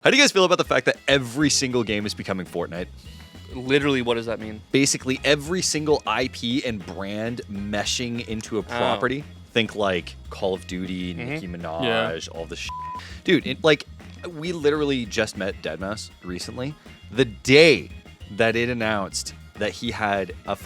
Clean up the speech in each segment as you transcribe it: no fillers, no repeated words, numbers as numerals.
How do you guys feel about the fact that every single game is becoming Fortnite? Literally, what does that mean? Basically, every single IP and brand meshing into a property. Think like Call of Duty, Nicki Minaj, all this shit. Dude, we literally just met Deadmau5 recently. The day that it announced that he had a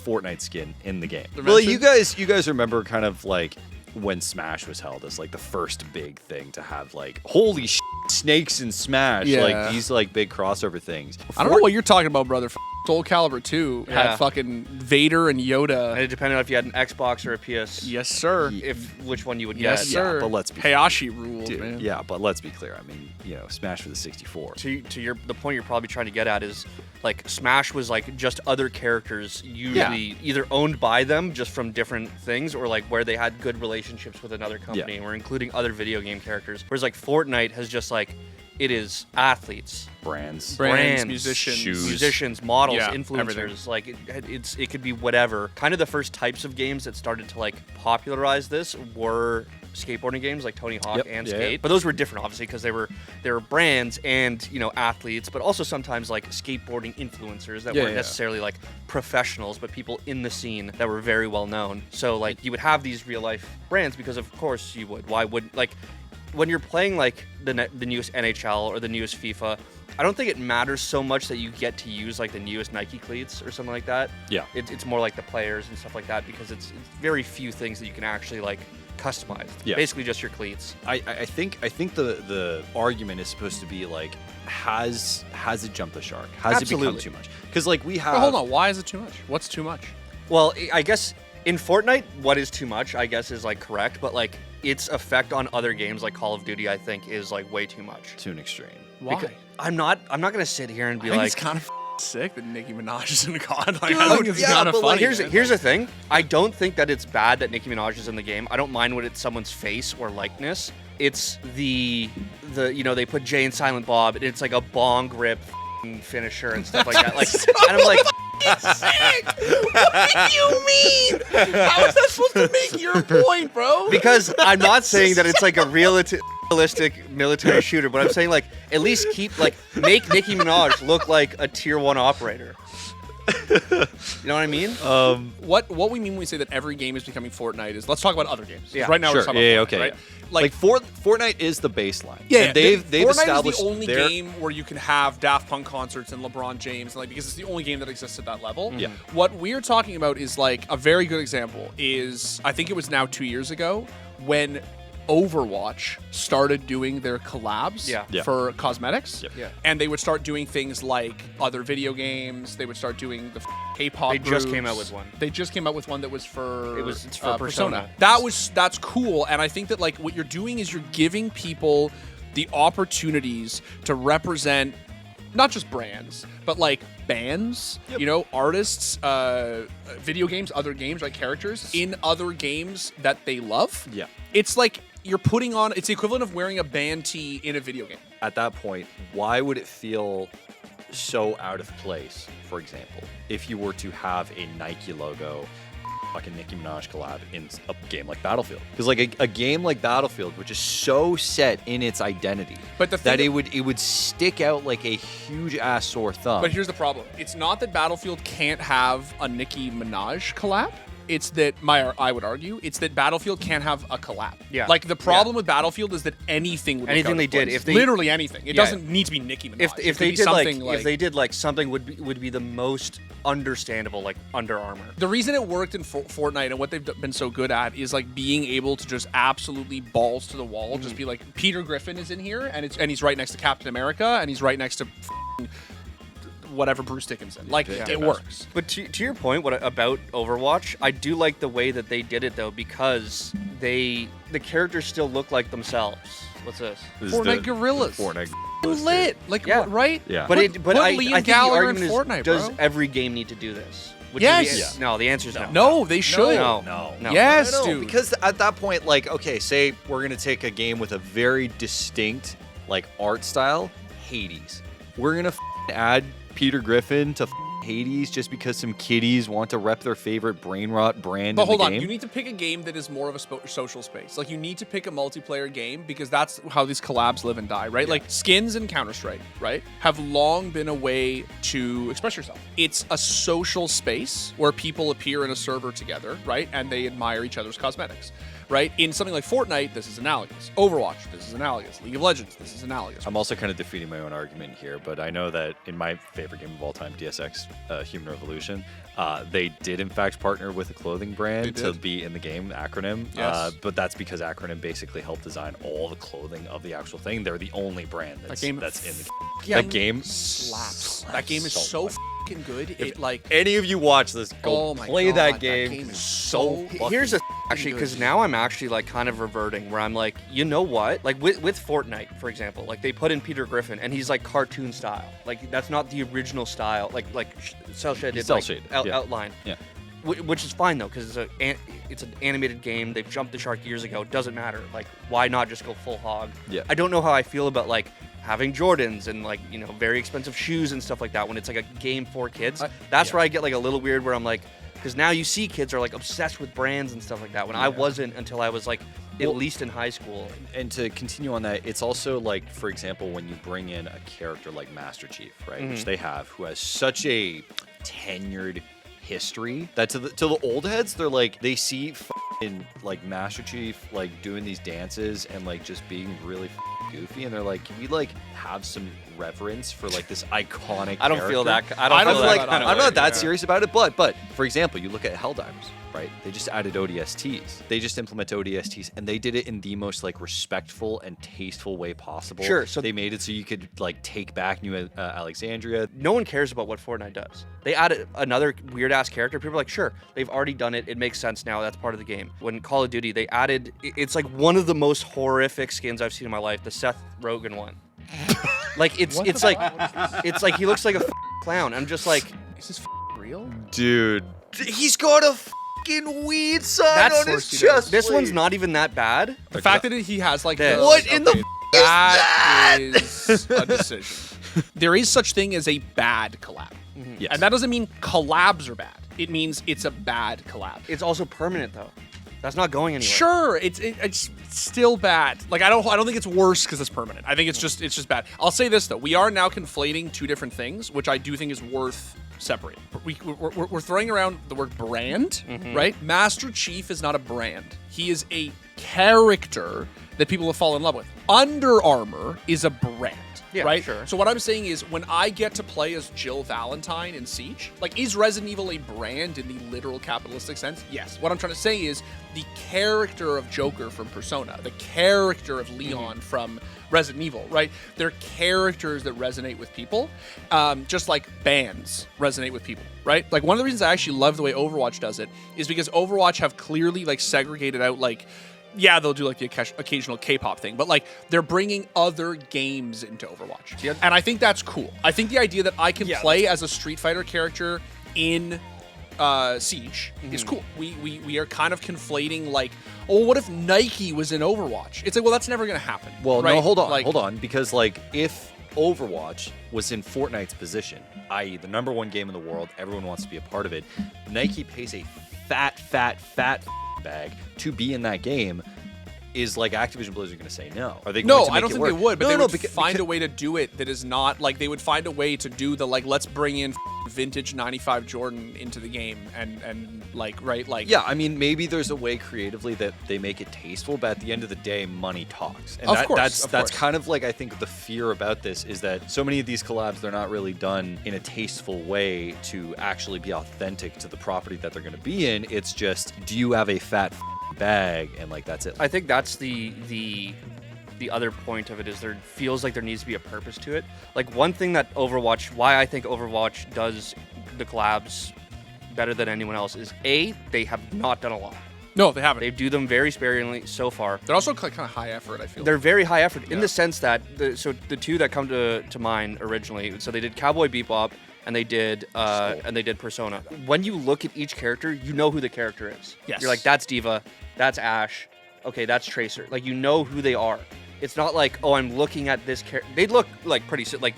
Fortnite skin in the game. Well, you guys remember kind of like when Smash was held as like the first big thing to have like, holy shit, snakes in Smash, like these like big crossover things. I don't know what you're talking about, brother. Soul Calibur 2 had fucking Vader and Yoda. And it depended on if you had an Xbox or a PS. Yes, sir. Which one you would get. Yes, sir. Yeah, but let's be Hayashi ruled, dude, man. Yeah, but let's be clear. I mean, Smash for the 64. To the point you're probably trying to get at is like Smash was like just other characters usually either owned by them just from different things or like where they had good relationships with another company and were including other video game characters. Whereas like Fortnite has just like it is athletes, brands, musicians, models, influencers. Everything. Like it could be whatever. Kind of the first types of games that started to like popularize this were skateboarding games like Tony Hawk and Skate. But those were different, obviously, because they were brands and athletes, but also sometimes like skateboarding influencers that weren't necessarily like professionals, but people in the scene that were very well known. So like you would have these real life brands because of course you would. Why would like when you're playing like the newest NHL or the newest FIFA, I don't think it matters so much that you get to use like the newest Nike cleats or something like that. Yeah, it's more like the players and stuff like that because it's very few things that you can actually like customize. Yeah. Basically just your cleats. I think the argument is supposed to be like, has it jumped the shark? Has it become too much? Because like we have. But hold on, why is it too much? What's too much? Well, I guess in Fortnite, what is too much, I guess, is like correct, but like its effect on other games like Call of Duty, I think, is like way too much. To an extreme. Why? Because I'm not gonna sit here and be I think like, it's kind of sick that Nicki Minaj is in COD. Like, dude, I think it's kind of funny. Here's the thing. I don't think that it's bad that Nicki Minaj is in the game. I don't mind when it's someone's face or likeness. It's the they put Jay and Silent Bob and it's like a bong grip finisher and stuff like that. Like, and I'm like, sick. What do you mean? How is that supposed to make your point, bro? Because I'm not saying that it's like a realistic military shooter, but I'm saying like at least make Nicki Minaj look like a tier 1 operator. You know what I mean? What we mean when we say that every game is becoming Fortnite is, let's talk about other games. Yeah, right now we're talking about Fortnite, okay. Right? Like Fortnite is the baseline. Yeah, and they've Fortnite established is the only game where you can have Daft Punk concerts and LeBron James, and because it's the only game that exists at that level. Yeah. What we're talking about is like a very good example is, I think it was now 2 years ago when Overwatch started doing their collabs for cosmetics. Yeah. And they would start doing things like other video games. They would start doing the K-pop They groups. just came out with one. They just came out with one that was for it's for Persona. That's cool, and I think that like what you're doing is you're giving people the opportunities to represent not just brands, but like bands, artists, video games, other games, like characters in other games that they love. Yeah. It's like you're putting on, it's the equivalent of wearing a band tee in a video game. At that point, why would it feel so out of place, for example, if you were to have a Nike logo, fucking Nicki Minaj collab in a game like Battlefield? Because like a game like Battlefield, which is so set in its identity, but that it would stick out like a huge ass sore thumb. But here's the problem: it's not that Battlefield can't have a Nicki Minaj collab. It's that I would argue it's that Battlefield can't have a collab. Yeah. Like the problem with Battlefield is that anything they did, if they literally anything, it doesn't need to be Nicki Minaj. If they did like something would be the most understandable, like Under Armour. The reason it worked in Fortnite and what they've been so good at is like being able to just absolutely balls to the wall, just be like, Peter Griffin is in here and he's right next to Captain America and he's right next to whatever Bruce Dickinson. Like, it works. But to your point, about Overwatch, I do like the way that they did it though, because the characters still look like themselves. What's this? Fortnite Gorillas. Fortnite. Lit. Like, right? Yeah. But I think the argument Fortnite, is, does bro. every game need to do this? Yes. No, the answer is no. No, they should. No. Yes, dude. Because at that point, like, okay, say we're gonna take a game with a very distinct like art style, Hades. We're gonna add Peter Griffin to Hades just because some kiddies want to rep their favorite brain rot brand But in hold the on, game. you need to pick a game that is more of a social space. Like, you need to pick a multiplayer game because that's how these collabs live and die, right? Like, skins in Counter-Strike, right, have long been a way to express yourself. It's a social space where people appear in a server together, right, and they admire each other's cosmetics. Right? In something like Fortnite, this is analogous. Overwatch, this is analogous. League of Legends, this is analogous. I'm also kind of defeating my own argument here, but I know that in my favorite game of all time, DSX Human Revolution, they did in fact partner with a clothing brand to be in the game, Acronym. Yes. But that's because Acronym basically helped design all the clothing of the actual thing. They're the only brand that's in the game. Yeah, that game slaps. That game is so fucking good. It like any of you watch this, go play that game. That game is so Here's a actually, because now I'm actually like kind of reverting where I'm like, you know what? Like with Fortnite, for example, like they put in Peter Griffin and he's like cartoon style. Like that's not the original style. Like Cell Shaded outline. Yeah. Which is fine though, because it's an animated game. They've jumped the shark years ago. It doesn't matter. Like, why not just go full hog? Yeah. I don't know how I feel about like having Jordans and like, you know, very expensive shoes and stuff like that when it's like a game for kids. That's where I get like a little weird where I'm like, because now you see kids are like obsessed with brands and stuff like that when I wasn't until I was like at least in high school. And to continue on that, it's also like, for example, when you bring in a character like Master Chief, right, which they have, who has such a tenured history that to the old heads, they're like, they see in like Master Chief like doing these dances and like just being really goofy, and they're like, can we like have some reverence for like this iconic I don't character? feel that. I'm not that serious about it, but for example, you look at Helldivers, right? They just added ODSTs. They just implemented ODSTs, and they did it in the most like respectful and tasteful way possible. Sure. So they made it so you could like take back New Alexandria. No one cares about what Fortnite does. They added another weird ass character. People are like, sure, they've already done it. It makes sense now. That's part of the game. When Call of Duty, they added, it's like one of the most horrific skins I've seen in my life, the Seth Rogen one. Like it's like he looks like a clown. I'm just like, is this real? Dude, he's got a fucking weed sign on his chest. This one's not even that bad. The fact that he has like what in the that is a decision. There is such thing as a bad collab. Yes. And that doesn't mean collabs are bad. It means it's a bad collab. It's also permanent though. That's not going anywhere. Sure, it's still bad. Like I don't think it's worse because it's permanent. I think it's just bad. I'll say this though: we are now conflating two different things, which I do think is worth separating. We're throwing around the word brand, right? Master Chief is not a brand. He is a character that people have fallen in love with. Under Armour is a brand. Yeah, right? Sure. So what I'm saying is, when I get to play as Jill Valentine in Siege, like, is Resident Evil a brand in the literal capitalistic sense? Yes. What I'm trying to say is, the character of Joker from Persona, the character of Leon from Resident Evil, right? They're characters that resonate with people, just like bands resonate with people, right? Like, one of the reasons I actually love the way Overwatch does it is because Overwatch have clearly, like, segregated out, like, yeah, they'll do like the occasional K-pop thing, but like they're bringing other games into Overwatch. Yep. And I think that's cool. I think the idea that I can play as a Street Fighter character in Siege is cool. We are kind of conflating like, oh, what if Nike was in Overwatch? It's like, well, that's never going to happen. Well, right? no, hold on, because like if Overwatch was in Fortnite's position, i.e. the #1 game in the world, everyone wants to be a part of it, Nike pays a fat bag to be in that game. Is like Activision Blizzard going to say no? Are they going to make I don't it think work? they would, but they would because find a way to do it that is not like, they would find a way to do the like, let's bring in vintage 95 Jordan into the game and like, right, like, yeah, I mean, maybe there's a way creatively that they make it tasteful, but at the end of the day, money talks. And that's kind of like, I think the fear about this is that so many of these collabs, they're not really done in a tasteful way to actually be authentic to the property that they're going to be in. It's just, do you have a fat bag, and like that's it. I think that's the other point of it is there feels like there needs to be a purpose to it. Like one thing that Overwatch, why I think Overwatch does the collabs better than anyone else is they have not done a lot. No, they haven't. They do them very sparingly so far. They're also kind of high effort, I feel. They're very high effort in the sense that the two that come to mind originally. So they did Cowboy Bebop and they did Persona. When you look at each character, you know who the character is. Yes. You're like, that's Diva, that's Ash, okay, that's Tracer. Like, you know who they are. It's not like, oh, I'm looking at this character. They look like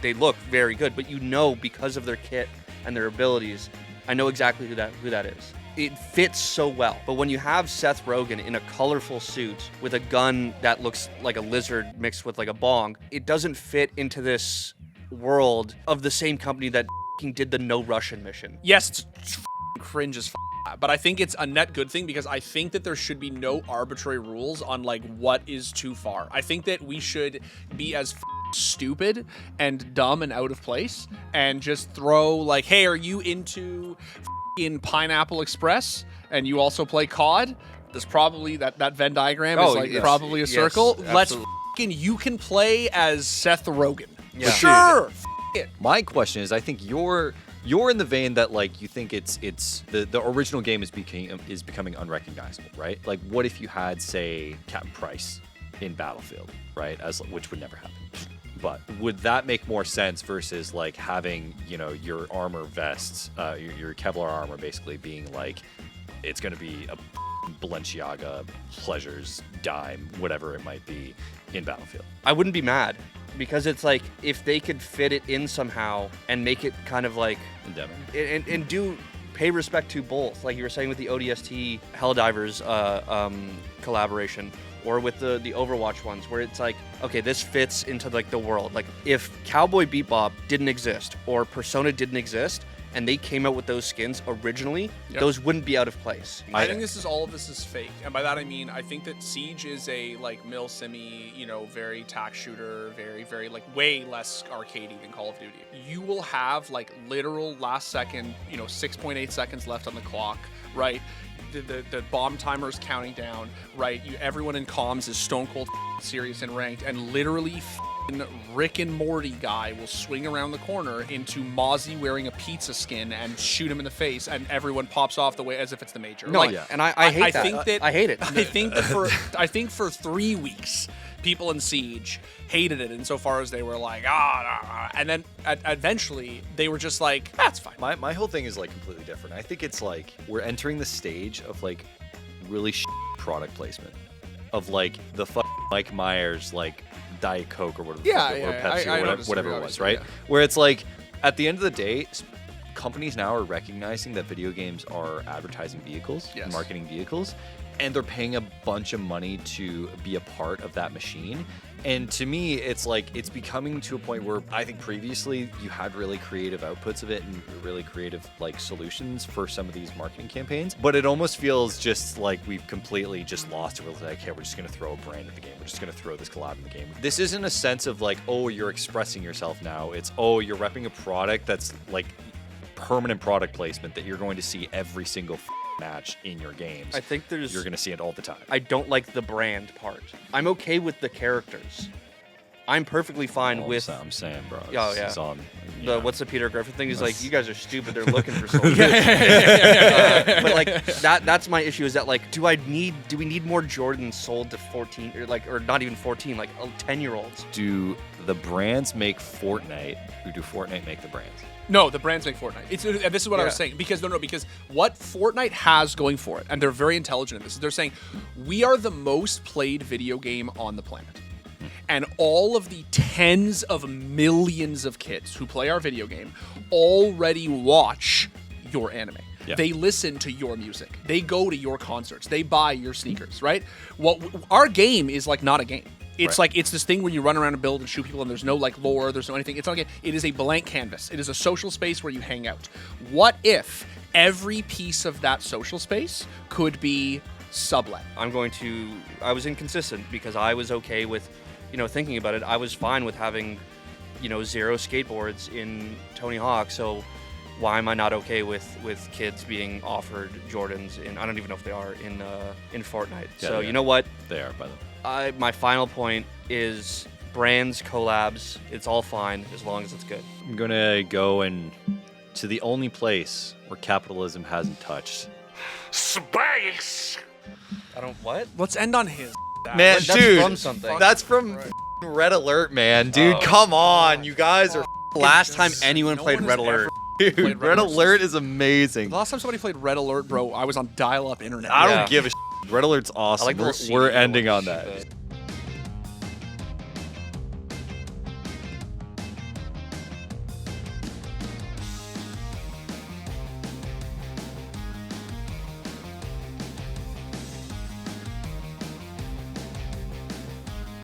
they look very good, but you know because of their kit and their abilities, I know exactly who that is. It fits so well. But when you have Seth Rogen in a colorful suit with a gun that looks like a lizard mixed with like a bong, it doesn't fit into this world of the same company that did the No Russian mission. Yes, it's cringe as but I think it's a net good thing because I think that there should be no arbitrary rules on like what is too far. I think that we should be as stupid and dumb and out of place and just throw like, hey, are you into in Pineapple Express and you also play COD? There's probably that Venn diagram is like probably a circle. Let's you can play as Seth Rogen. Yeah. Sure. My question is, I think you're in the vein that like you think it's the original game is becoming unrecognizable, right? Like what if you had, say, Captain Price in Battlefield, right? Which would never happen. But would that make more sense versus like having, you know, your armor vests, your Kevlar armor basically being like, it's going to be a Balenciaga, Pleasures, Dime, whatever it might be in Battlefield? I wouldn't be mad because it's like if they could fit it in somehow and make it kind of like and do pay respect to both, like you were saying with the ODST Helldivers collaboration, or with the Overwatch ones, where it's like, okay, this fits into like the world. Like if Cowboy Bebop didn't exist or Persona didn't exist, and they came out with those skins originally, those wouldn't be out of place. I think all of this is fake, and by that I mean I think that Siege is a like mil-simi, you know, very tack shooter, very like way less arcadey than Call of Duty. You will have like literal last second, you know, 6.8 seconds left on the clock, right? The bomb timer is counting down, right? Everyone in comms is stone cold serious and ranked, and literally Rick and Morty guy will swing around the corner into Mozzie wearing a pizza skin and shoot him in the face, and everyone pops off the way as if it's the Major. No, like, and I hate that. I hate it. I think for 3 weeks, people in Siege hated it insofar as they were like, and then eventually they were just like, that's fine. My whole thing is like completely different. I think it's like we're entering the stage of like really product placement of like the Mike Myers like Diet Coke or whatever, or Pepsi or whatever it was, right? Yeah. Where it's like at the end of the day, companies now are recognizing that video games are advertising vehicles, marketing vehicles, and they're paying a bunch of money to be a part of that machine. And to me, it's like it's becoming to a point where I think previously you had really creative outputs of it and really creative like solutions for some of these marketing campaigns. But it almost feels just like we've completely just lost it. We're like, hey, we're just going to throw a brand in the game. We're just going to throw this collab in the game. This isn't a sense of like, oh, you're expressing yourself now. It's, oh, you're repping a product that's like permanent product placement that you're going to see every single match in your games. I think you're going to see it all the time. I don't like the brand part. I'm okay with the characters. I'm perfectly fine with. I'm saying, bro. Oh yeah. On, what's the Peter Griffin thing? He's like, you guys are stupid. They're looking for soldiers. But like that's my issue. Is that like, do we need more Jordans sold to 14 or not even 14, like 10-year-olds? Do the brands make Fortnite, or do Fortnite make the brands? No, the brands make Fortnite. And this is what I was saying. Because because what Fortnite has going for it, and they're very intelligent in this, is they're saying, we are the most played video game on the planet. And all of the tens of millions of kids who play our video game already watch your anime. Yeah. They listen to your music. They go to your concerts. They buy your sneakers, right? Well, our game is like not a game. It's like, it's this thing where you run around and build and shoot people and there's no like lore, there's no anything. It's not a game. It is a blank canvas. It is a social space where you hang out. What if every piece of that social space could be sublet? I was inconsistent because I was okay with, thinking about it. I was fine with having, 0 skateboards in Tony Hawk. So why am I not okay with kids being offered Jordans in, I don't even know if they are, in Fortnite. Yeah, so you know what? They are, by the way. My final point is brands, collabs, it's all fine as long as it's good. I'm going to go to the only place where capitalism hasn't touched. Space! What? Let's end on his. Man, that's dude, from something. That's from Red Alert, man. Dude, come on. You guys are... Last time anyone played Red Alert. Dude, Red Alert is amazing. The last time somebody played Red Alert, bro, I was on dial-up internet. I don't give a shit. Red Alert's awesome. I like we're ending on that.